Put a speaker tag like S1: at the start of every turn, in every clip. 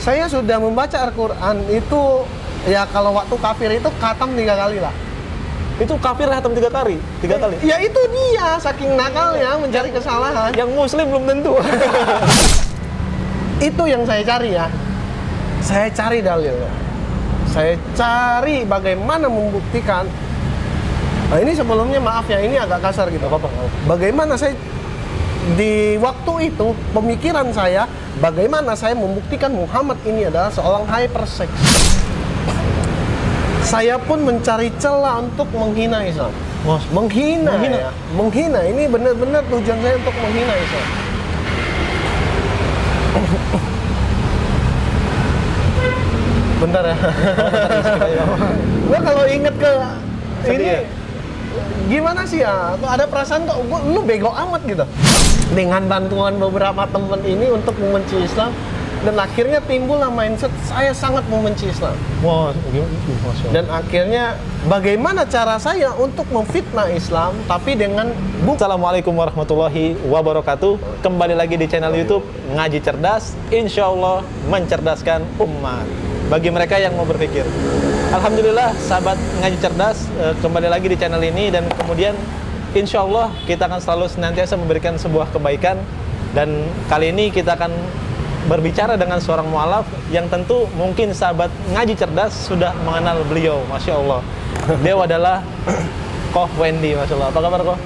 S1: Saya sudah membaca Al-Quran itu, ya kalau waktu kafir itu khatam 3 kali lah.
S2: Itu kafir hatam 3 kali? 3 kali?
S1: Ya itu dia, saking nakalnya mencari kesalahan.
S2: Yang muslim belum tentu.
S1: Itu yang saya cari ya. Saya cari dalil. Saya cari bagaimana membuktikan. Nah ini sebelumnya maaf ya, ini agak kasar gitu.
S2: Apa-apa.
S1: Bagaimana saya di waktu itu pemikiran saya, bagaimana saya membuktikan Muhammad ini adalah seorang hypersex. Saya pun mencari celah untuk menghina Islam. Menghina. Ya. Menghina. Ini benar-benar tujuan saya untuk menghina Islam. Bentar ya. Gua kalau inget ke
S2: sedih
S1: ini
S2: ya?
S1: Gimana sih ya? Tuh ada perasaan kok lu bego amat gitu. Dengan bantuan beberapa teman ini untuk membenci Islam, dan akhirnya timbullah mindset saya sangat membenci Islam.
S2: Wah, Masya Allah.
S1: Dan akhirnya bagaimana cara saya untuk memfitnah Islam tapi dengan
S2: Assalamualaikum warahmatullahi wabarakatuh. Kembali lagi di channel YouTube Ngaji Cerdas, insya Allah mencerdaskan umat bagi mereka yang mau berpikir. Alhamdulillah sahabat Ngaji Cerdas, kembali lagi di channel ini, dan kemudian insya Allah kita akan selalu senantiasa memberikan sebuah kebaikan. Dan kali ini kita akan berbicara dengan seorang mualaf yang tentu mungkin sahabat Ngaji Cerdas sudah mengenal beliau. Masya Allah, beliau adalah Koh Wendy. Masya Allah, apa kabar Koh?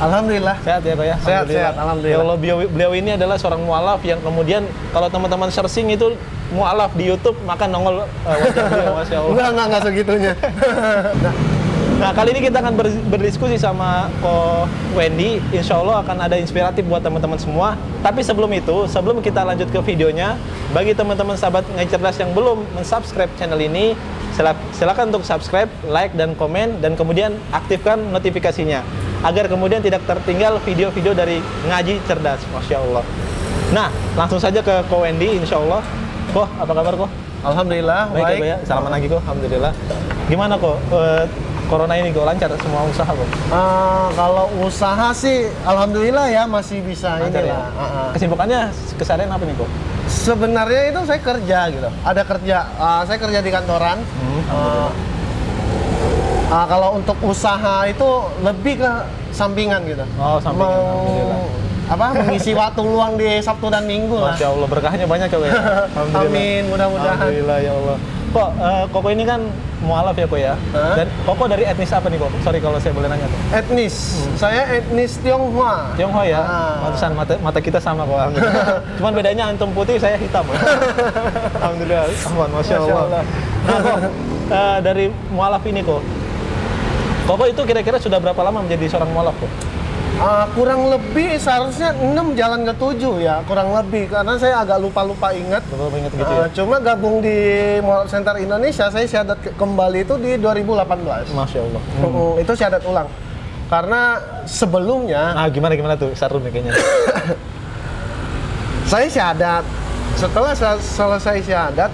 S1: Alhamdulillah.
S2: Sehat ya Koh ya?
S1: Sehat, alhamdulillah.
S2: Ya Allah, beliau ini adalah seorang mualaf yang kemudian kalau teman-teman searching itu mualaf di YouTube maka nongol wajah beliau. Masya Allah.
S1: Enggak segitunya.
S2: Nah, kali ini kita akan berdiskusi sama Koh Wendy. Insya Allah akan ada inspiratif buat teman-teman semua. Tapi sebelum itu, sebelum kita lanjut ke videonya, bagi teman-teman sahabat Ngaji Cerdas yang belum mensubscribe channel ini, silakan untuk subscribe, like, dan komen, dan kemudian aktifkan notifikasinya agar kemudian tidak tertinggal video-video dari Ngaji Cerdas. Masya Allah. Nah, langsung saja ke Koh Wendy, insya Allah. Koh, apa kabar Koh?
S1: Alhamdulillah, baik.
S2: Ya. Salaman lagi Koh, alhamdulillah. Gimana Koh? Corona ini kok lancar semua usaha kok?
S1: Kalau usaha sih alhamdulillah ya masih bisa
S2: lancar
S1: ini
S2: ya?
S1: lah.
S2: Kesibukannya keseharian apa nih kok?
S1: Sebenarnya itu saya kerja gitu. Ada kerja, saya kerja di kantoran. Kalau untuk usaha itu lebih ke sampingan gitu.
S2: Oh, sampingan. Alhamdulillah.
S1: Mengisi waktu luang di Sabtu dan Minggu lah.
S2: Masya Allah, berkahnya banyak kok ya.
S1: Amin, mudah-mudahan.
S2: Alhamdulillah ya Allah. Kok Koko ini kan mualaf ya Kok ya? Dan Koko dari etnis apa nih Kok? Sorry kalau saya boleh nanya tuh.
S1: Etnis? Saya etnis Tionghoa.
S2: Tionghoa ya? Pantesan mata kita sama kok, alhamdulillah. Cuman bedanya antum putih, saya hitam. Alhamdulillah, Masya Allah. Nah Kok, dari mualaf ini Kok, Koko itu kira-kira sudah berapa lama menjadi seorang mualaf Kok?
S1: Kurang lebih seharusnya 6 jalan ke 7 ya, kurang lebih, karena saya agak lupa-lupa ingat.
S2: Ingat gitu ya?
S1: Cuma gabung di Mualaf Center Indonesia, saya syahadat kembali itu di 2018.
S2: Masya Allah.
S1: Itu syahadat ulang. Karena sebelumnya...
S2: Nah gimana tuh, Sarun nih kayaknya.
S1: Saya syahadat, setelah selesai syahadat,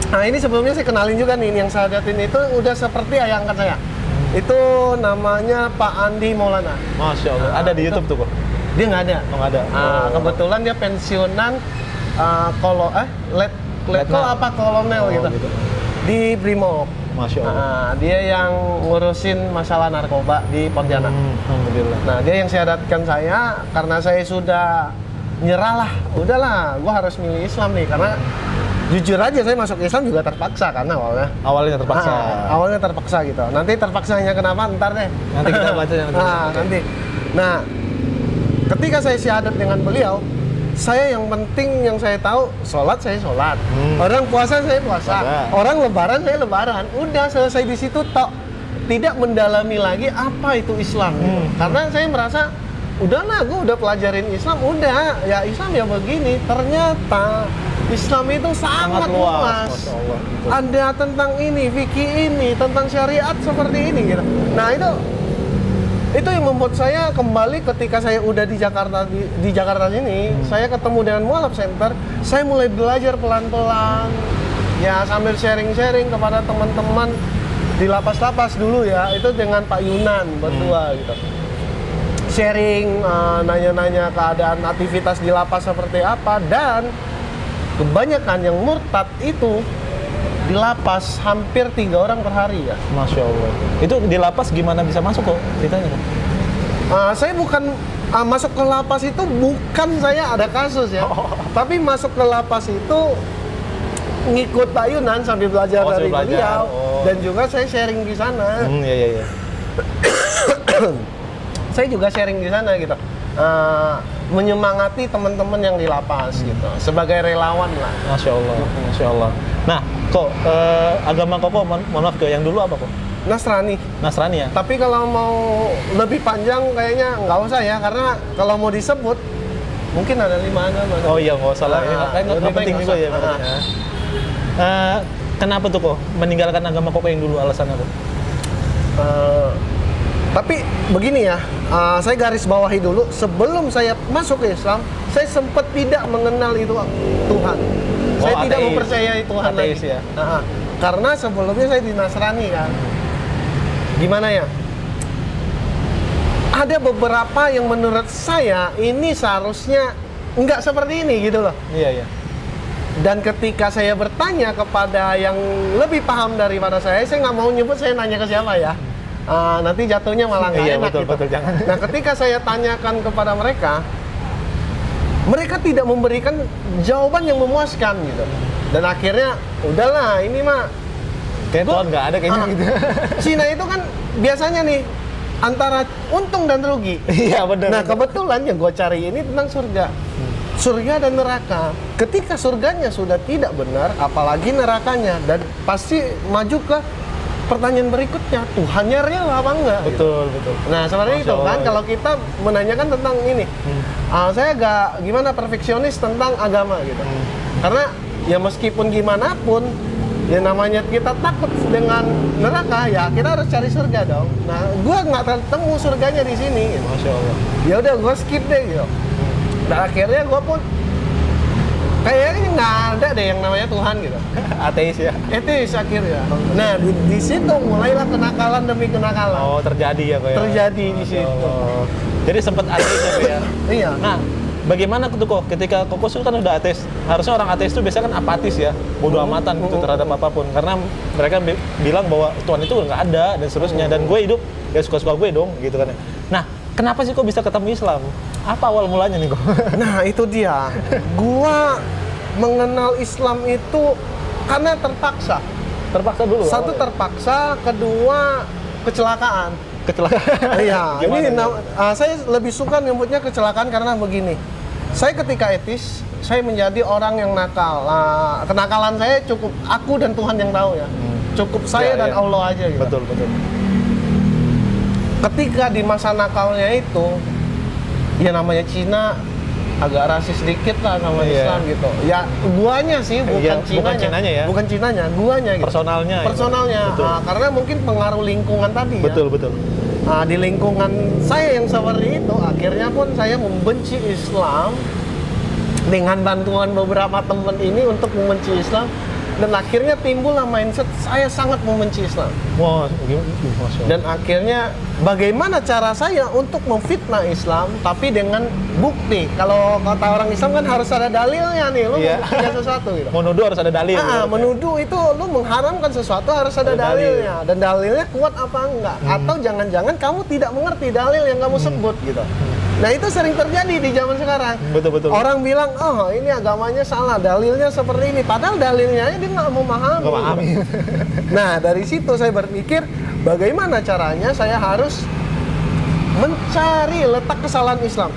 S1: nah ini sebelumnya saya kenalin juga nih, yang syahadatin itu udah seperti ayah angkat saya. Itu namanya Pak Andi Maulana.
S2: Masya Allah. Ada di YouTube tuh kok?
S1: Dia nggak ada.
S2: Oh, nggak ada.
S1: Kebetulan dia pensiunan letkol apa kolonel gitu. Di Brimob.
S2: Masya Allah.
S1: Dia yang ngurusin masalah narkoba di Pontianak.
S2: Alhamdulillah.
S1: Nah, dia yang syahadatkan saya karena saya sudah nyerah lah. Udahlah, gua harus milih Islam nih, karena jujur aja saya masuk Islam juga terpaksa kan awalnya.
S2: Awalnya terpaksa.
S1: Awalnya terpaksa gitu. Nanti terpaksanya kenapa ntar deh.
S2: Nanti kita baca
S1: nanti. Nah, ketika saya syahadat dengan beliau, saya yang penting yang saya tahu, sholat saya sholat. Orang puasa saya puasa. Orang lebaran saya lebaran. Udah selesai di situ tok. Tidak mendalami lagi apa itu Islam. Gitu. Karena saya merasa udahlah, gue udah pelajarin Islam, udah ya Islam ya begini. Ternyata Islam itu sangat luas. Ada tentang ini, fikih ini, tentang syariat seperti ini gitu. Nah, itu yang membuat saya kembali ketika saya udah di Jakarta ini, saya ketemu dengan Mualaf Center, saya mulai belajar pelan-pelan. Ya, sambil sharing-sharing kepada teman-teman di lapas-lapas dulu ya, itu dengan Pak Yunan berdua gitu. Sharing, nanya-nanya keadaan aktivitas di lapas seperti apa, dan kebanyakan yang murtad itu di lapas hampir 3 orang per hari ya.
S2: Masya Allah. Itu di lapas gimana bisa masuk kok ceritanya?
S1: Saya bukan masuk ke lapas itu bukan saya ada kasus ya, tapi masuk ke lapas itu ngikut tayunan sambil belajar dari beliau dan juga saya sharing di sana.
S2: Iya.
S1: Saya juga sharing di sana gitu, menyemangati teman-teman yang di lapas gitu, sebagai relawan lah.
S2: Masya Allah, Masya Allah. Nah, kok agama kok mohon maaf ke yang dulu apa kok?
S1: Nasrani.
S2: Nasrani ya?
S1: Tapi kalau mau lebih panjang kayaknya nggak usah ya, karena kalau mau disebut mungkin ada 5 agama.
S2: Oh iya, nggak usah lah. Nggak penting juga ya. Kenapa tuh kok meninggalkan agama kok yang dulu, alasannya kok?
S1: Tapi begini ya, saya garis bawahi dulu, sebelum saya masuk ke Islam, saya sempat tidak mengenal itu Tuhan. Saya
S2: ateis.
S1: tidak mempercayai Tuhan
S2: Ateis
S1: lagi.
S2: Ya?
S1: Karena sebelumnya saya di Nasrani kan. Gimana ya? Ada beberapa yang menurut saya ini seharusnya nggak seperti ini gitu loh.
S2: Iya.
S1: Dan ketika saya bertanya kepada yang lebih paham daripada saya nggak mau nyebut saya nanya ke siapa ya. Nanti jatuhnya malah nggak enak
S2: betul,
S1: gitu.
S2: betul, jangan.
S1: Nah, ketika saya tanyakan kepada mereka, mereka tidak memberikan jawaban yang memuaskan gitu. Dan akhirnya, udahlah, ini mah
S2: kayak Tuhan nggak ada kayaknya gitu.
S1: Cina itu kan biasanya nih antara untung dan rugi.
S2: Iya benar.
S1: Nah kebetulan yang gue cari ini tentang surga. Surga dan neraka. Ketika surganya sudah tidak benar, apalagi nerakanya, dan pasti maju ke pertanyaan berikutnya, Tuhannya real apa enggak?
S2: Betul.
S1: Nah seperti itu kan, kalau kita menanyakan tentang ini, saya agak gimana perfeksionis tentang agama gitu. Karena ya meskipun gimana pun, ya namanya kita takut dengan neraka, ya kita harus cari surga dong. Nah, gua nggak ketemu surganya di sini. Gitu.
S2: Masya Allah.
S1: Ya udah, gua skip deh gitu. Dan akhirnya gua pun kayaknya nggak ada deh yang namanya Tuhan gitu.
S2: Ateis ya?
S1: Ateis akhirnya. Nah, di situ mulailah kenakalan demi kenakalan.
S2: Oh, terjadi ya kok ya? Terjadi
S1: di situ.
S2: Jadi sempat ateis ya kok ya?
S1: Iya.
S2: Nah, bagaimana tuh kok ketika Koko kan udah ateis? Harusnya orang ateis itu biasanya kan apatis ya, bodoh amatan gitu terhadap apapun, karena mereka bilang bahwa Tuhan itu nggak ada dan seterusnya, dan gue hidup ya suka-suka gue dong gitu kan ya. Nah, kenapa sih kok bisa ketemu Islam? Apa awal mulanya nih kok?
S1: Nah itu dia, gua mengenal Islam itu karena terpaksa.
S2: Terpaksa dulu?
S1: Satu terpaksa, kedua kecelakaan.
S2: Kecelakaan?
S1: Iya, ini saya lebih suka nyebutnya kecelakaan karena begini. Saya ketika etis, saya menjadi orang yang nakal. Kenakalan saya cukup aku dan Tuhan yang tahu ya. Cukup saya dan Allah aja gitu.
S2: Betul.
S1: Ketika di masa nakalnya itu, ya namanya Cina agak rasis sedikit lah sama Islam gitu. Ya guanya sih, bukan Cinanya
S2: ya.
S1: Bukan Cinanya, guanya gitu.
S2: Personalnya.
S1: Karena mungkin pengaruh lingkungan tadi ya.
S2: Betul.
S1: Di lingkungan saya yang seperti itu, akhirnya pun saya membenci Islam dengan bantuan beberapa teman ini untuk membenci Islam, dan akhirnya timbullah mindset saya sangat membenci Islam.
S2: Wah,
S1: dan akhirnya bagaimana cara saya untuk memfitnah Islam tapi dengan bukti. Kalau kata orang Islam kan harus ada dalilnya nih, lu membuktikan sesuatu gitu.
S2: Menuduh harus ada dalil.
S1: Menuduh itu lu mengharamkan sesuatu harus ada dalilnya. Dan dalilnya kuat apa enggak? Atau jangan-jangan kamu tidak mengerti dalil yang kamu sebut gitu. Nah itu sering terjadi di zaman sekarang.
S2: Betul.
S1: Orang bilang, oh ini agamanya salah, dalilnya seperti ini. Padahal dalilnya dia nggak memahami. Nah dari situ saya berpikir, bagaimana caranya saya harus mencari letak kesalahan Islam.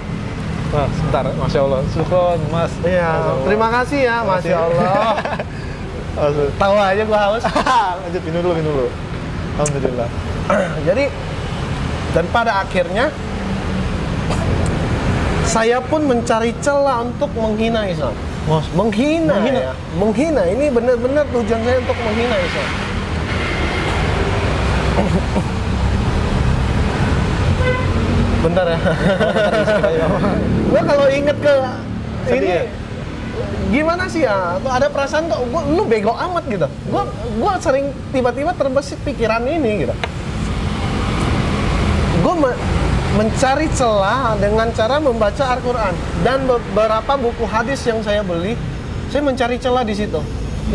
S2: Wah, sebentar, Masya Allah. Syukron, Mas.
S1: Iya, terima kasih ya, Masya Allah. Tahu aja gua haus.
S2: Lanjut, minum dulu. Alhamdulillah.
S1: Jadi, dan pada akhirnya saya pun mencari celah untuk menghina Islam. Menghina. Ya. Menghina. Ini benar-benar tujuan saya untuk menghina Islam. Bentar ya. Gua kalau inget ke ini ya? Gimana sih ya? Tuh ada perasaan tuh, lu bego amat gitu. Gua sering tiba-tiba terbesit pikiran ini gitu. Gua mencari celah dengan cara membaca Al-Quran dan beberapa buku hadis yang saya beli, Saya mencari celah di situ.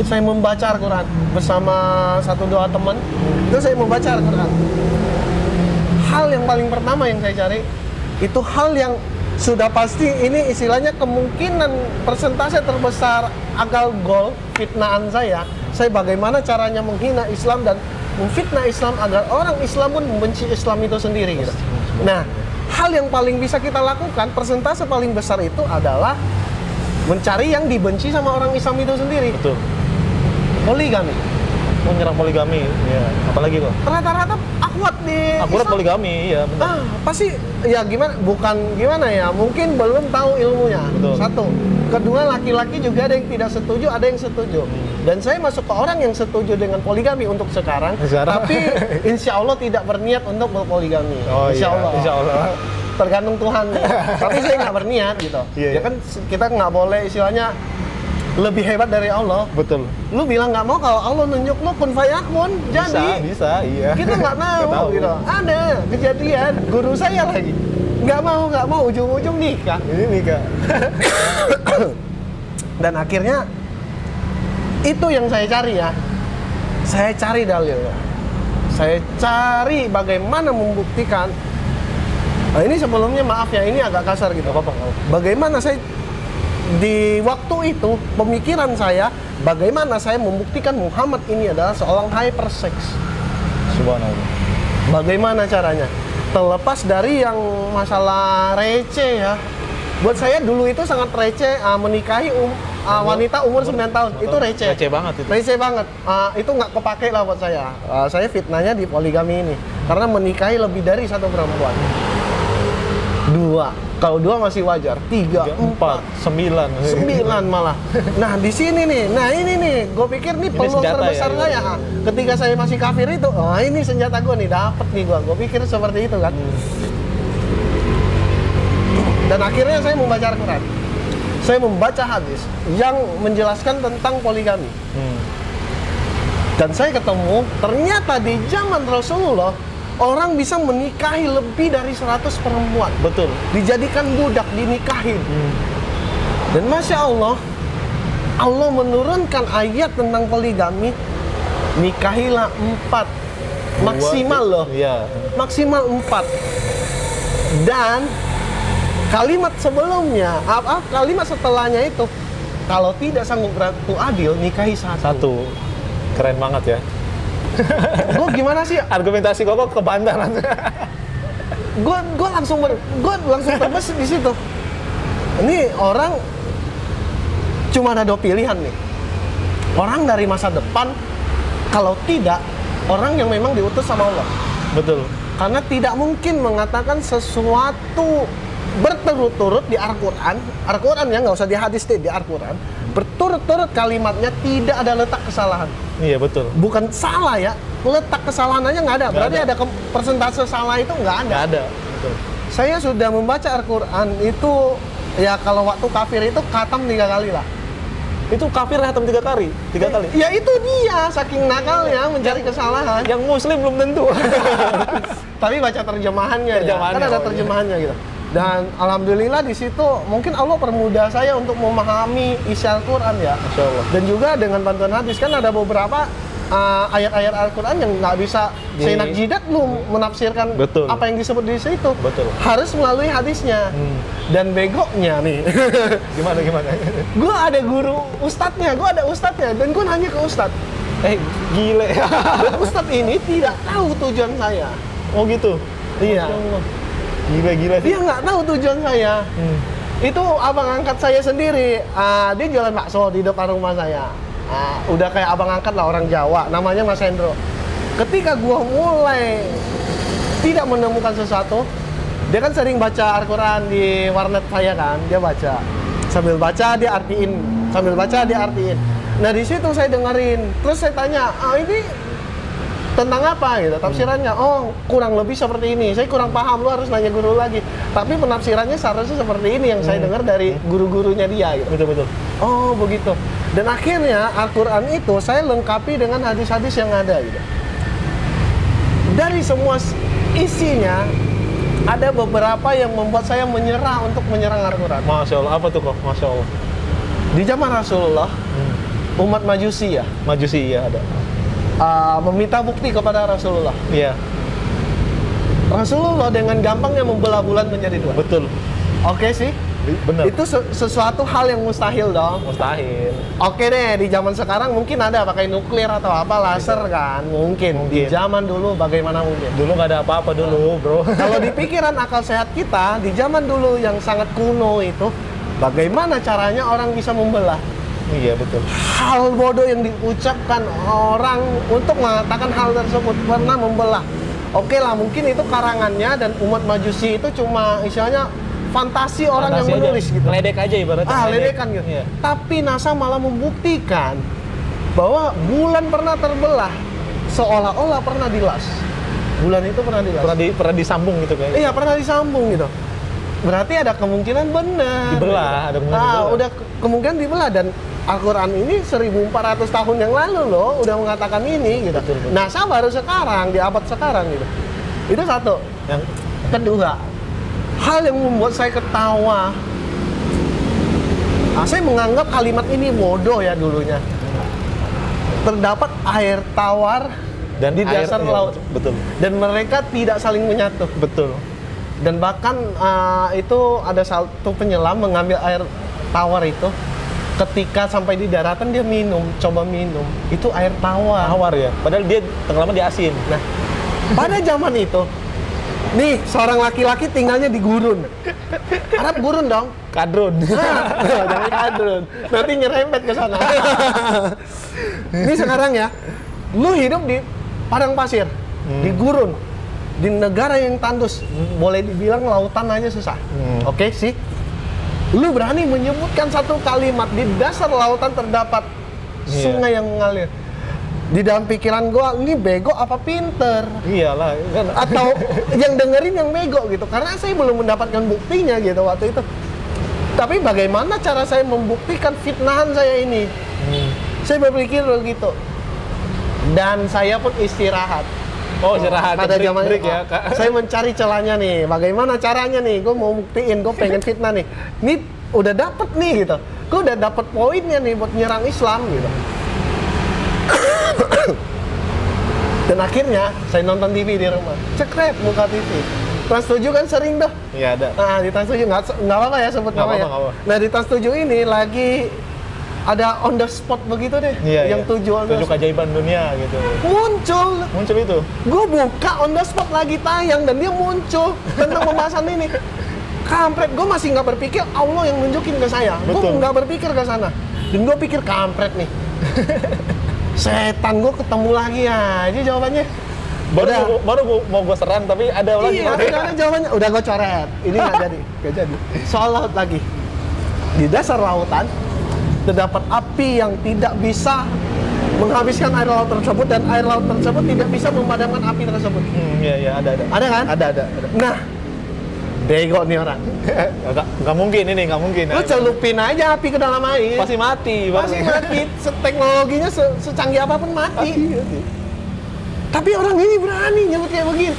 S1: Saya membaca Al-Quran bersama 1-2 teman. Itu saya membaca Al-Quran. Hal yang paling pertama yang saya cari itu hal yang sudah pasti ini istilahnya kemungkinan persentase terbesar agal gol fitnahan saya bagaimana caranya menghina Islam dan memfitnah Islam agar orang Islam pun membenci Islam itu sendiri gitu. Nah, hal yang paling bisa kita lakukan, persentase paling besar itu adalah mencari yang dibenci sama orang Islam itu sendiri.
S2: Betul.
S1: Poligami.
S2: Menyerang poligami, ya. Apalagi kok?
S1: Rata-rata akurat di
S2: Akurat
S1: Islam.
S2: poligami, ya benar.
S1: Pasti ya gimana ya, mungkin belum tahu ilmunya.
S2: Betul.
S1: Satu. Kedua, laki-laki juga ada yang tidak setuju, ada yang setuju. Dan saya masuk ke orang yang setuju dengan poligami untuk sekarang. Tapi insya Allah tidak berniat untuk berpoligami.
S2: Oh,
S1: insya Allah.
S2: Insya Allah.
S1: Tergantung Tuhan. Tapi saya nggak berniat gitu.
S2: Iya,
S1: Ya kan kita nggak boleh istilahnya lebih hebat dari Allah.
S2: Betul.
S1: Lu bilang nggak mau, kalau Allah nunjuk lu kun fayakun, jadi
S2: Bisa, iya.
S1: kita nggak
S2: Nggak
S1: tahu gitu. Ada kejadian guru saya lagi nggak mau ujung-ujung nikah.
S2: Ini nih, Kak.
S1: Dan akhirnya itu yang saya cari ya. Saya cari dalil. Saya cari bagaimana membuktikan. Nah, ini sebelumnya maaf ya, ini agak kasar gitu.
S2: Apa-apa.
S1: Bagaimana saya di waktu itu pemikiran saya bagaimana saya membuktikan Muhammad ini adalah seorang hypersex.
S2: Subhanallah.
S1: Bagaimana caranya? Terlepas dari yang masalah receh ya. Buat saya dulu itu sangat receh menikahi wanita umur 9 tahun. Itu receh.
S2: Receh banget itu.
S1: Receh banget. Itu nggak kepake lah buat saya. Saya fitnahnya di poligami ini. Karena menikahi lebih dari 1 perempuan. 2. Kalau 2 masih wajar. 3, 4, 9 malah. Nah, di sini nih. Nah, ini nih. Gue pikir nih peluang terbesar saya. Ketika saya masih kafir itu, oh ini senjata gue nih, dapet nih gue. Gue pikir seperti itu kan. Dan akhirnya saya membaca Al-Quran. Saya membaca hadis yang menjelaskan tentang poligami. Dan saya ketemu, ternyata di zaman Rasulullah, orang bisa menikahi lebih dari 100 perempuan.
S2: Betul.
S1: Dijadikan budak, dinikahin. Dan Masya Allah, Allah menurunkan ayat tentang poligami. Nikahilah 4. Maksimal loh.
S2: Iya.
S1: Maksimal 4. Dan kalimat sebelumnya, kalimat setelahnya itu, kalau tidak sanggup berlaku adil, nikahi 1.
S2: Keren banget ya.
S1: Gue gimana sih?
S2: Argumentasi kok kebantaran.
S1: Gue langsung terbesit di situ. Ini orang cuma ada 2 pilihan nih. Orang dari masa depan, kalau tidak orang yang memang diutus sama Allah.
S2: Betul.
S1: Karena tidak mungkin mengatakan sesuatu berturut-turut di Al-Quran ya, nggak usah di hadis deh, di Al-Quran berturut-turut kalimatnya tidak ada letak kesalahan.
S2: Iya betul.
S1: Bukan salah ya, letak kesalahan aja nggak ada. Berarti ada persentase salah itu nggak ada.
S2: Nggak ada. Betul.
S1: Saya sudah membaca Al-Quran itu ya, kalau waktu kafir itu khatam 3 kali lah.
S2: Itu kafir hatam 3 kali? 3 kali?
S1: Ya itu dia, saking nakalnya mencari kesalahan.
S2: Yang muslim belum tentu.
S1: Tapi baca terjemahannya ya, kan ada terjemahannya gitu. Dan alhamdulillah di situ mungkin Allah permudah saya untuk memahami isi Al-Quran ya.
S2: Masya Allah.
S1: Dan juga dengan bantuan hadis, kan ada beberapa ayat-ayat Al-Quran yang nggak bisa seenak jidat lu menafsirkan.
S2: Betul.
S1: Apa yang disebut di situ.
S2: Betul.
S1: Harus melalui hadisnya. Dan begoknya nih.
S2: Gimana?
S1: Gue ada guru ustadznya, dan gue nanya ke ustadz.
S2: Gile.
S1: Dan ustadz ini tidak tahu tujuan saya.
S2: Oh gitu?
S1: Iya.
S2: Gila sih.
S1: Dia nggak tahu tujuan saya. Itu abang angkat saya sendiri. Dia jualan bakso di depan rumah saya. Udah kayak abang angkat lah, orang Jawa. Namanya Mas Hendro. Ketika gua mulai tidak menemukan sesuatu, dia kan sering baca Al-Quran di warnet saya kan. Dia baca. Sambil baca dia artiin. Nah di situ saya dengerin. Terus saya tanya, ini tentang apa gitu tafsirannya? Oh, kurang lebih seperti ini. Saya kurang paham, lu harus nanya guru lagi. Tapi penafsirannya seharusnya seperti ini yang saya dengar dari guru-gurunya dia gitu.
S2: Betul.
S1: Oh, begitu. Dan akhirnya Al-Quran itu saya lengkapi dengan hadis-hadis yang ada gitu. Dari semua isinya ada beberapa yang membuat saya menyerah untuk menyerang Al-Quran.
S2: Masya Allah, apa tuh kok? Masya Allah.
S1: Di zaman Rasulullah, umat Majusi ya,
S2: Majusi ya ada.
S1: meminta bukti kepada Rasulullah.
S2: Iya,
S1: Rasulullah dengan gampangnya membelah bulan menjadi dua.
S2: betul.
S1: Oke sih,
S2: Benar.
S1: itu sesuatu hal yang mustahil dong.
S2: Mustahil.
S1: Oke deh, di zaman sekarang mungkin ada pakai nuklir atau apa, laser kan, mungkin. Di
S2: Mungkin.
S1: zaman dulu bagaimana mungkin?
S2: Dulu nggak ada apa-apa dulu, bro.
S1: Kalau di pikiran akal sehat kita, di zaman dulu yang sangat kuno itu, bagaimana caranya orang bisa membelah?
S2: Iya, betul.
S1: Hal bodoh yang diucapkan orang untuk mengatakan hal tersebut pernah membelah. Oke lah, mungkin itu karangannya dan umat Majusi itu cuma istilahnya fantasi orang yang
S2: Fantasi aja.
S1: menulis gitu.
S2: Ledek aja ibaratnya.
S1: Ledekan gitu.
S2: Iya.
S1: Tapi NASA malah membuktikan bahwa bulan pernah terbelah, seolah-olah pernah dilas. Bulan itu pernah dilas.
S2: Pernah disambung gitu kayaknya.
S1: Iya, pernah disambung gitu. Berarti ada kemungkinan benar.
S2: Dibelah, ada kemungkinan dibelah.
S1: Udah kemungkinan dibelah dan Al-Quran ini 1400 tahun yang lalu loh udah mengatakan ini gitu.
S2: Betul.
S1: NASA baru sekarang di abad sekarang gitu. Itu satu.
S2: Yang
S1: Kedua, hal yang membuat saya ketawa. Saya menganggap kalimat ini bodoh ya dulunya. Terdapat air tawar
S2: dan
S1: di dasar
S2: iya,
S1: laut
S2: betul.
S1: dan mereka tidak saling menyatu.
S2: Betul.
S1: Dan bahkan itu ada satu penyelam mengambil air tawar itu, ketika sampai di daratan dia coba minum, itu air tawar.
S2: Tawar ya. Padahal dia tenggelamnya di asin.
S1: Nah, pada zaman itu, nih seorang laki-laki tinggalnya di gurun. Arab gurun dong.
S2: Kadrun.
S1: Jangan kadrun. Nanti nyerempet ke sana. Ini sekarang ya, lu hidup di padang pasir, di gurun, di negara yang tandus, boleh dibilang lautan aja susah. Oke sih. Lu berani menyebutkan satu kalimat di dasar lautan terdapat sungai yang mengalir. Di dalam pikiran gua, ini bego apa pinter?
S2: Iyalah, kan.
S1: Atau yang dengerin yang bego gitu. Karena saya belum mendapatkan buktinya gitu waktu itu. Tapi bagaimana cara saya membuktikan fitnahan saya ini? Saya berpikir begitu. Dan saya pun istirahat.
S2: Oh, istirahat.
S1: Pada zaman
S2: break ya, Kak.
S1: saya mencari celahnya nih. Bagaimana caranya nih? Gue mau buktiin, gue pengen fitnah nih. Ini udah dapet nih gitu. Gue udah dapet poinnya nih buat nyerang Islam gitu. Dan akhirnya saya nonton TV di rumah. Cekret buka TV. Trans 7 kan sering dah.
S2: Iya, ada.
S1: Nah, di Trans 7 nggak apa-apa ya sebut
S2: Nggak
S1: namanya.
S2: apa-apa, nggak apa.
S1: Nah, di Trans 7 ini lagi ada on the spot begitu deh.
S2: Iya,
S1: yang
S2: iya.
S1: 7 on the
S2: 7
S1: spot.
S2: keajaiban dunia gitu.
S1: Muncul
S2: Itu.
S1: gue buka on the spot lagi tayang dan dia muncul tentang pembahasan ini. Kampret, gue masih nggak berpikir Allah yang nunjukin ke saya. Gue
S2: Betul.
S1: nggak berpikir ke sana. Dan gue pikir kampret nih. Setan, gue ketemu lagi aja jawabannya.
S2: Baru mau gue serang tapi ada lagi.
S1: Iya, ada jawabannya. Udah gue coret. Ini nggak jadi. Soal laut lagi. Di dasar lautan terdapat api yang tidak bisa menghabiskan air laut tersebut dan air laut tersebut tidak bisa memadamkan api tersebut.
S2: Iya, ada.
S1: Ada kan?
S2: Ada.
S1: Nah, bego nih orang.
S2: Nggak mungkin ini, nggak mungkin.
S1: Lu celupin aja api ke dalam air.
S2: Pasti mati.
S1: Pasti mati. Teknologinya secanggih apapun mati. Tapi orang ini berani nyebut kayak begini.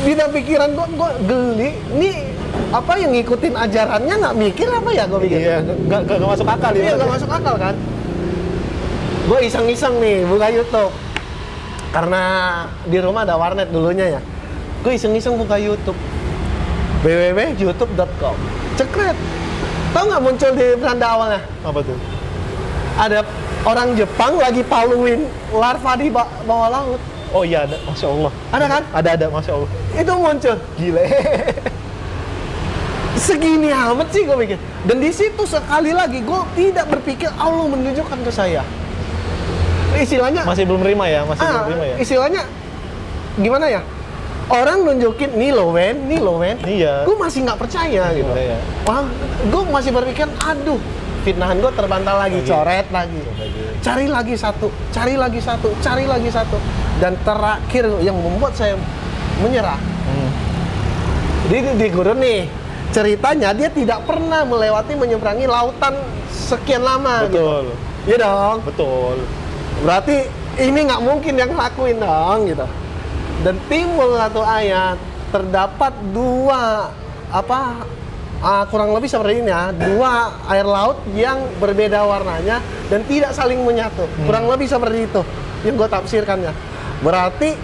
S1: Di dalam pikiran gua geli. Ini apa yang ngikutin ajarannya nggak mikir apa ya gua pikir.
S2: Iya, nggak masuk akal ya.
S1: Iya, nggak masuk akal kan. Gue iseng-iseng nih buka YouTube. Karena di rumah ada warnet dulunya ya. Gue iseng-iseng buka YouTube. www.youtube.com. Cekret. Tahu nggak muncul di beranda awalnya?
S2: Apa tuh?
S1: Ada orang Jepang lagi paluin larva di bawah laut.
S2: Oh iya, ada. Masya Allah.
S1: Ada kan?
S2: Ada. Masya Allah.
S1: Itu muncul.
S2: Gile.
S1: Segini amat sih gue pikir. Dan di situ sekali lagi gue tidak berpikir Allah menunjukkan ke saya. Istilahnya
S2: Masih belum terima ya? Belum terima ya?
S1: Istilahnya gimana ya? Orang nunjukin nih loh Wen.
S2: Iya.
S1: Gue masih nggak percaya gitu.
S2: Iya.
S1: Wah, gue masih berpikir, aduh, fitnahan gue terbantah lagi, coret lagi. Cari lagi satu. Dan terakhir yang membuat saya menyerah. Jadi di gurun nih, ceritanya dia tidak pernah melewati menyeberangi lautan sekian lama.
S2: Betul.
S1: Gitu. Iya dong.
S2: Betul.
S1: Berarti ini nggak mungkin yang ngelakuin dong gitu. Dan timbul satu ayat, terdapat dua kurang lebih seperti ini ya, dua air laut yang berbeda warnanya dan tidak saling menyatu. Kurang lebih seperti itu yang gue tafsirkannya. Berarti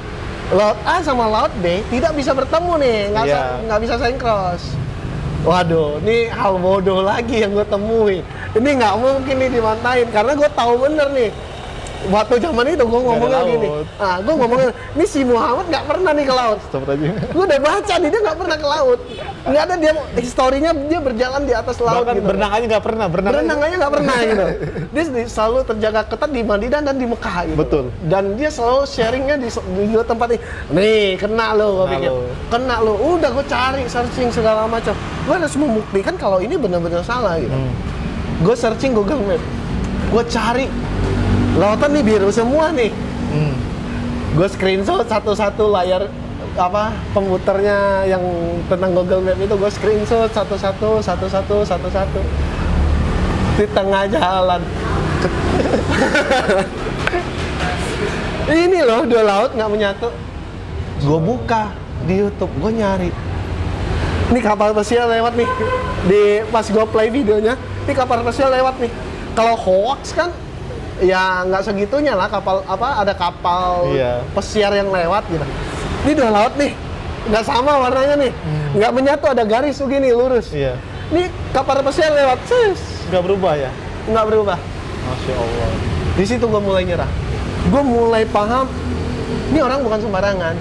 S1: laut A sama laut B tidak bisa bertemu nih, nggak bisa sinkros. Waduh, ini hal bodoh lagi yang gue temuin. Ini nggak mungkin nih dimantain, karena gue tahu bener nih. Waktu zaman itu gue ngomongnya gini, gue ngomongnya, ini si Muhammad nggak pernah nih ke laut. Gue udah baca nih, dia nggak pernah ke laut. Nggak ada dia, historinya dia berjalan di atas laut.
S2: Bahkan
S1: gitu.
S2: berenang aja nggak pernah.
S1: Berenang aja nggak pernah gitu. Dia selalu terjaga ketat di Madinah dan di Mekah gitu.
S2: Betul.
S1: Dan dia selalu sharingnya di dua tempat ini. Nih, kena lo, gue pikir. Kena lo. Udah gue cari, searching segala macam. Gue harus membuktikan kalau ini benar-benar salah gitu. Gue searching Google Maps. Gue cari lautan nih biru semua nih. Gue screenshot satu-satu layar komputernya yang tentang Google Map itu, gue screenshot satu-satu di tengah jalan. Ini loh, dua laut nggak menyatu. Gue buka di YouTube, gue nyari. Ini kapal pesiar lewat nih. Pas gue play videonya, ini kapal pesiar lewat nih. Kalau hoax kan ya nggak segitunya lah, ada kapal pesiar yang lewat gitu. Ini dua laut nih, nggak sama warnanya nih, nggak menyatu, ada garis begini lurus. Ini kapal pesiar lewat,
S2: nggak berubah ya?
S1: Nggak berubah.
S2: Masya Allah.
S1: Di situ gue mulai nyerah. Gue mulai paham, ini orang bukan sembarangan.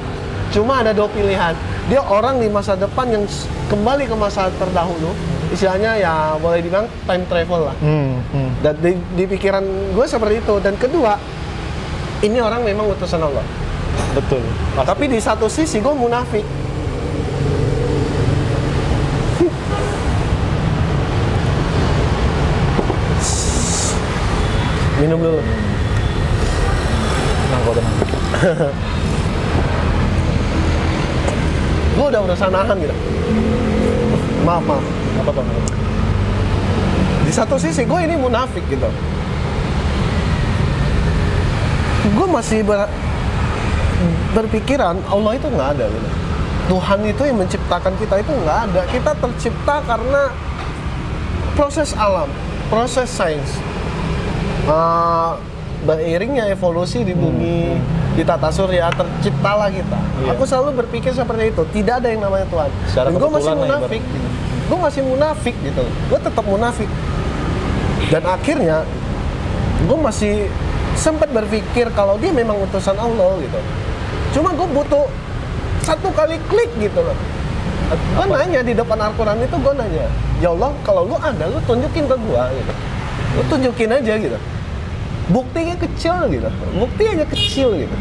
S1: Cuma ada dua pilihan. Dia orang di masa depan yang kembali ke masa terdahulu, istilahnya ya boleh dibilang time travel lah. Dan di pikiran gue seperti itu. Dan kedua, ini orang memang utusan Allah.
S2: Betul. Pasti.
S1: Tapi di satu sisi gue munafik. Minum dulu.
S2: Tenang.
S1: Gue udah berusaha nahan gitu. Maaf.
S2: Apa Bang?
S1: Di satu sisi gue ini munafik gitu. Gue masih berpikiran Allah itu nggak ada gitu. Tuhan itu yang menciptakan kita itu nggak ada. Kita tercipta karena proses alam, proses sains. Beriringnya evolusi di bumi, di tata surya, terciptalah kita. Aku selalu berpikir seperti itu. Tidak ada yang namanya Tuhan. Dan gue masih munafik. Gue masih munafik gitu. Gue tetap munafik. Dan akhirnya gue masih sempat berpikir kalau dia memang utusan Allah gitu. Cuma gue butuh satu kali klik gitu loh. Gue nanya di depan Al-Quran itu, gue nanya, ya Allah, kalau lu ada, lu tunjukin ke gue gitu. Lu tunjukin aja gitu. Buktinya kecil gitu. Bukti aja kecil gitu.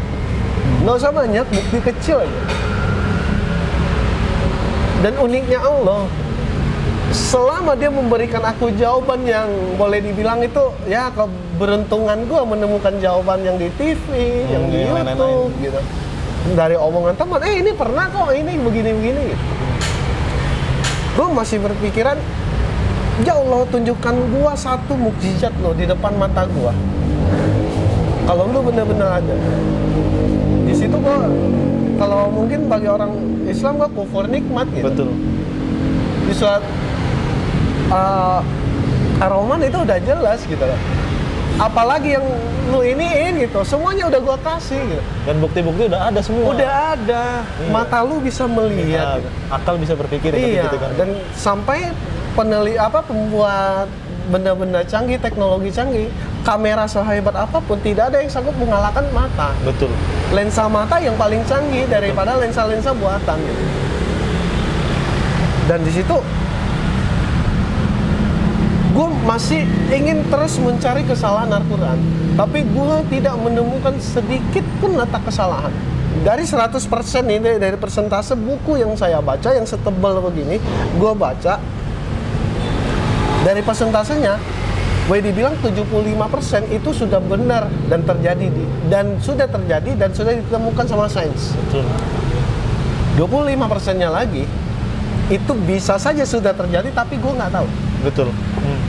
S1: Nggak usah banyak, bukti kecil aja. Dan uniknya Allah, selama dia memberikan aku jawaban yang boleh dibilang itu ya keberuntungan gue menemukan jawaban yang di TV, yang di YouTube gitu. Dari omongan teman, ini pernah kok, ini begini-begini gitu. Gue masih berpikiran, ya Allah, tunjukkan gue satu mukjizat lo di depan mata gue. Kalau lu benar-benar ada. Di situ gue, kalau mungkin bagi orang Islam gue kufur nikmat gitu.
S2: Betul.
S1: Di surat Ar-Rahman itu udah jelas gitu loh. Apalagi yang lu iniin gitu, semuanya udah gua kasih gitu.
S2: Dan bukti-bukti udah ada semua.
S1: Udah ada. Mata lu bisa melihat.
S2: Gitu. Akal bisa berpikir
S1: gitu
S2: kan.
S1: Dan sampai pembuat benda-benda canggih, teknologi canggih, kamera sehebat apapun tidak ada yang sanggup mengalahkan mata.
S2: Betul.
S1: Lensa mata yang paling canggih daripada lensa-lensa buatan gitu. Dan di situ gue masih ingin terus mencari kesalahan Al-Quran, tapi gue tidak menemukan sedikit pun letak kesalahan. Dari 100% ini, dari persentase buku yang saya baca, yang setebal begini, gue baca, dari persentasenya, boleh dibilang 75% itu sudah benar dan terjadi, dan sudah ditemukan sama sains.
S2: Betul.
S1: 25%-nya lagi, itu bisa saja sudah terjadi, tapi gue nggak tahu.
S2: Betul.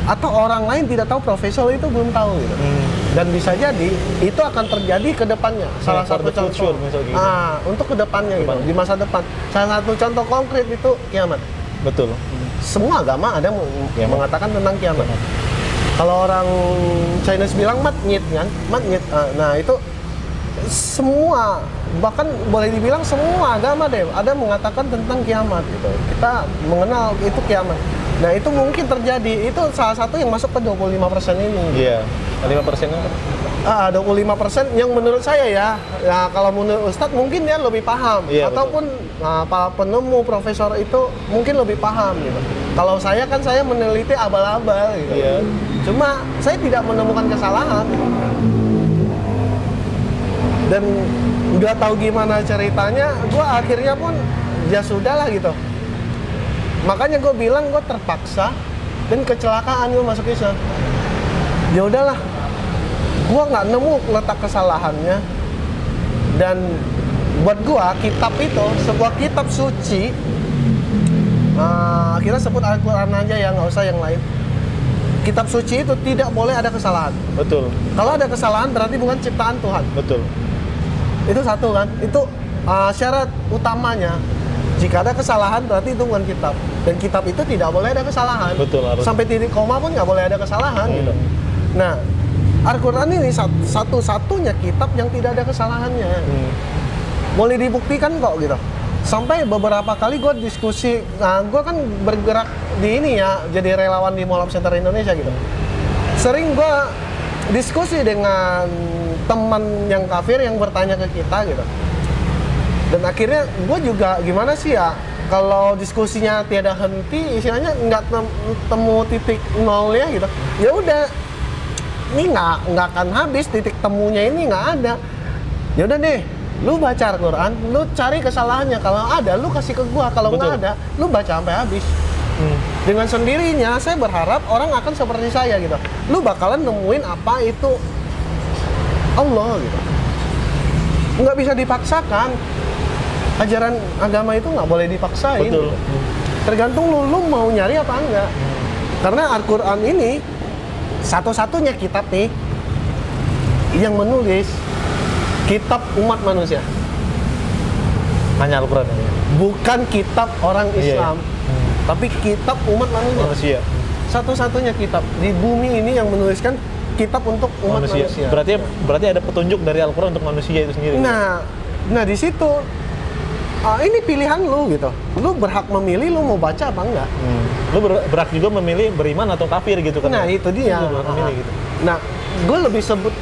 S1: Atau orang lain tidak tahu, profesor itu belum tahu gitu. Dan bisa jadi itu akan terjadi ke depannya. Salah satu contoh.
S2: Gitu.
S1: Untuk ke depannya gitu, di masa depan. Salah satu contoh konkret itu kiamat.
S2: Betul.
S1: Semua agama ada mengatakan tentang kiamat. Kalau orang Chinese bilang matnyit kan, matnyit. Nah itu semua, bahkan boleh dibilang semua agama deh ada mengatakan tentang kiamat gitu. Kita mengenal itu kiamat. Nah itu mungkin terjadi, itu salah satu yang masuk ke 25% ini.
S2: Iya, 5% itu.
S1: 25% yang menurut saya ya kalau menurut Ustadz mungkin dia lebih paham, ataupun para penemu profesor itu mungkin lebih paham gitu. Kalau saya kan saya meneliti abal-abal gitu.
S2: Iya.
S1: Cuma saya tidak menemukan kesalahan dan nggak tahu gimana ceritanya, gue akhirnya pun ya sudah lah gitu. Makanya gue bilang gue terpaksa dan kecelakaan gue masuk Islam. Ya udahlah, gue nggak nemu letak kesalahannya. Dan buat gue kitab itu sebuah kitab suci. Kita sebut Al-Quran aja ya, nggak usah yang lain. Kitab suci itu tidak boleh ada kesalahan.
S2: Betul.
S1: Kalau ada kesalahan berarti bukan ciptaan Tuhan.
S2: Betul.
S1: Itu satu kan. Itu syarat utamanya. Jika ada kesalahan berarti itu bukan kitab. Dan kitab itu tidak boleh ada kesalahan.
S2: Betul, harus.
S1: Sampai titik koma pun nggak boleh ada kesalahan gitu. Nah, Al-Quran ini satu-satunya kitab yang tidak ada kesalahannya. Boleh dibuktikan kok gitu. Sampai beberapa kali gue diskusi, gue kan bergerak di ini ya, jadi relawan di Mall of Center Indonesia gitu. Sering gue diskusi dengan teman yang kafir yang bertanya ke kita gitu. Dan akhirnya gue juga gimana sih ya, kalau diskusinya tiada henti, istilahnya nggak temu titik nolnya gitu. Ya udah, ini nggak akan habis, titik temunya ini nggak ada. Ya udah deh, lu baca Al-Quran, lu cari kesalahannya. Kalau ada, lu kasih ke gua. Kalau nggak ada, lu baca sampai habis. Dengan sendirinya, saya berharap orang akan seperti saya gitu. Lu bakalan nemuin apa itu Allah gitu. Nggak bisa dipaksakan. Ajaran agama itu nggak boleh dipaksain.
S2: Betul.
S1: Gitu. Tergantung lu mau nyari apa enggak. Karena Al-Quran ini satu-satunya kitab nih yang menulis kitab umat manusia.
S2: Hanya Al-Quran ya?
S1: Bukan kitab orang Islam, tapi kitab umat manusia. Satu-satunya kitab di bumi ini yang menuliskan kitab untuk umat manusia.
S2: Berarti ada petunjuk dari Al-Quran untuk manusia itu sendiri.
S1: Nah di situ ini pilihan lu gitu. Lu berhak memilih lu mau baca apa enggak.
S2: Lu berhak juga memilih beriman atau kafir gitu kan.
S1: Nah, itu dia.
S2: Lu berhak memilih gitu.
S1: Nah, gue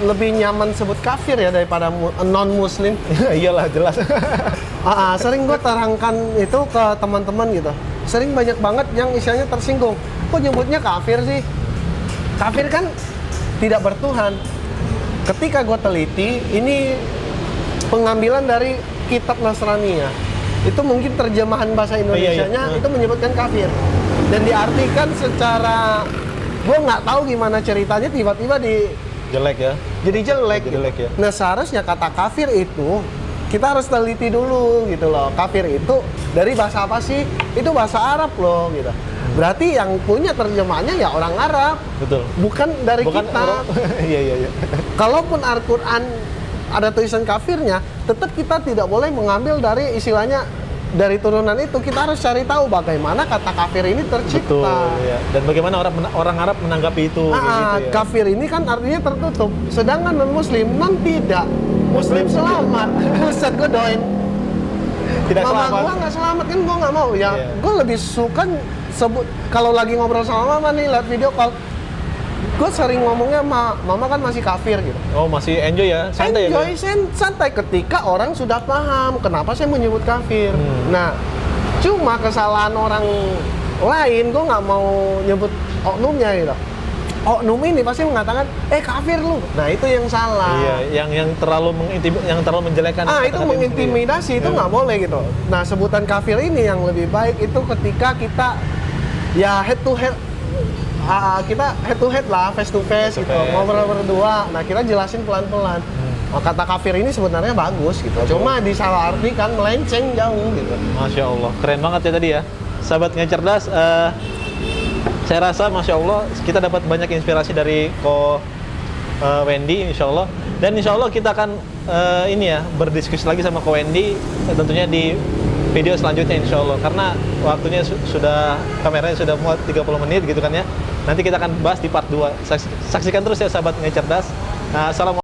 S1: lebih nyaman sebut kafir ya daripada non muslim.
S2: Iyalah jelas.
S1: Sering gue terangkan itu ke teman-teman gitu. Sering banyak banget yang istilahnya tersinggung. Kok nyebutnya kafir sih? Kafir kan tidak bertuhan. Ketika gue teliti, ini pengambilan dari kitab Nasraniyah. Itu mungkin terjemahan bahasa Indonesianya itu menyebutkan kafir. Dan diartikan secara, gue nggak tahu gimana ceritanya tiba-tiba
S2: jelek ya.
S1: Jadi jelek
S2: ya.
S1: Nah seharusnya kata kafir itu kita harus teliti dulu gitu loh. Kafir itu dari bahasa apa sih? Itu bahasa Arab loh gitu. Berarti yang punya terjemahannya ya orang Arab.
S2: Betul.
S1: Bukan dari kita.
S2: Iya.
S1: Kalaupun Al-Quran ada tulisan kafirnya, tetap kita tidak boleh mengambil dari istilahnya dari turunan itu. Kita harus cari tahu bagaimana kata kafir ini tercipta.
S2: Betul, ya. Dan bagaimana orang Arab menanggapi itu. Gitu ya.
S1: Kafir ini kan artinya tertutup, sedangkan non-muslim tidak. Muslim selamat. Ustaz gue doain
S2: tidak
S1: mama
S2: selamat.
S1: Gue nggak selamat kan, gue nggak mau ya. Gue lebih suka sebut kalau lagi ngobrol sama mama nih, lihat video call, gue sering ngomongnya mama kan masih kafir gitu.
S2: Oh, masih enjoy ya? Santai
S1: enjoy,
S2: ya?
S1: Santai ketika orang sudah paham kenapa saya menyebut kafir. Nah, cuma kesalahan orang lain, gue nggak mau nyebut oknumnya gitu. Oknum ini pasti mengatakan, kafir lu. Nah, itu yang salah.
S2: Iya, yang terlalu menjelekkan.
S1: Itu mengintimidasi, itu nggak boleh gitu. Nah, sebutan kafir ini yang lebih baik itu ketika kita ya head to head. Kita head to head lah, face to face gitu, ngobrol berdua. Nah, kita jelasin pelan-pelan. Kata kafir ini sebenarnya bagus gitu. Cuma disalahartikan, melenceng jauh gitu.
S2: Masya Allah, keren banget ya tadi ya. Sahabat Ngecerdas, saya rasa Masya Allah kita dapat banyak inspirasi dari Ko Wendy, Insya Allah. Dan Insya Allah kita akan berdiskusi lagi sama Ko Wendy tentunya di video selanjutnya insya Allah, karena waktunya sudah, kameranya sudah muat 30 menit gitu kan ya. Nanti kita akan bahas di part 2. Saksikan terus ya sahabat Ngai Cerdas. Nah, assalamualaikum.